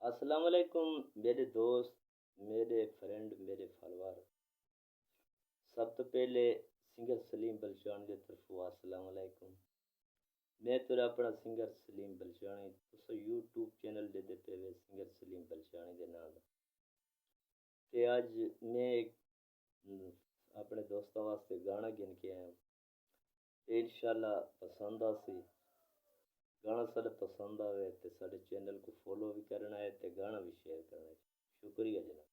अस्सलाम वालेकुम मेरे दोस्त, मेरे फ्रेंड, मेरे फॉलोअर। सब तो पहले सिंगर सलीम बलचानी की तरफ अस्सलाम वालेकुम। मैं तेरा अपना सिंगर सलीम बलचानी तुस यूट्यूब चैनल दे पे वे सिंगर सलीम बलचानी के नाम ते आज मैं एक अपने दोस्तों वास्ते गाना गिन के आया ते इंशाल्लाह पसंद आसी। गाना सारे पसंद आवे तो सारे चैनल को फॉलो भी करना है ते गाना भी शेयर करना है। शुक्रिया जनाब।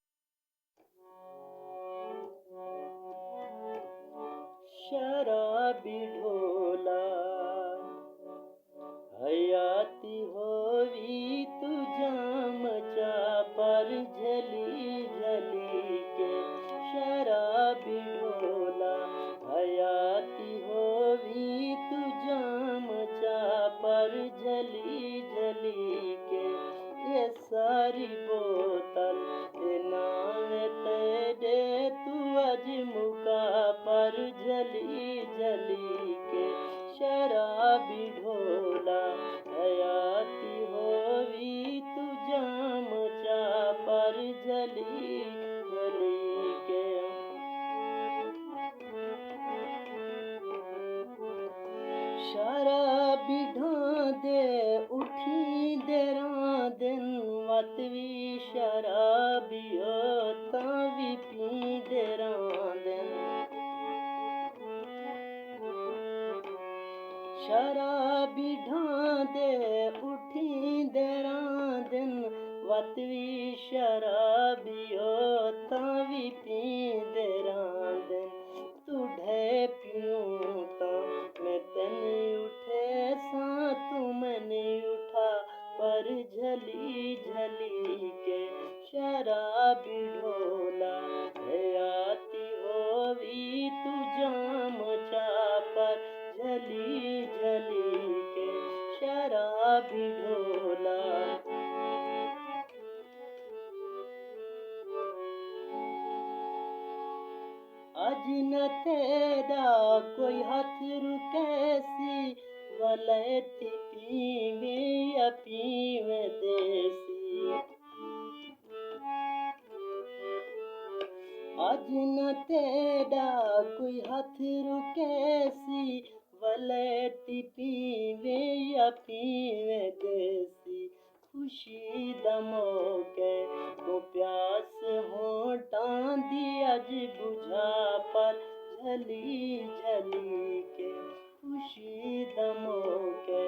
शराबी ढोला हयाती होवी तू जाम पर झली झली के। शराबी ढोला हयाती होवी तू जाम पर झली झली के। ये सारी बोतल के नाम तेरे तू अज मुका पर झली झली के। शराबी ढोला हयाती होवी तू जाम पर झली झली के। शराबी ढांदे उठी देरा दिन वत भी शराबी होता भी पी देरा दिन। शराबी ढांदे उठी देरा दिन वत भी शराबी होता भी पी देरा दिन। तू ढे पीऊं ता मैं तेन उठे सा तू मैंने उठा पर झली झली के। शराबी ढोला हयाती होवी तू जाम पर झली झली के। शराबी ढोला अज न तेरा कोई हाथ रुकैसी वलैती पीवे या पीवे देसी। अज न तेरा कोई हाथ रुकैसी वलैती पीवे या पीवे देसी। खुशी दा मौके को प्यास होटां दी अज बुझा पर झली झली के। खुशी दा मौके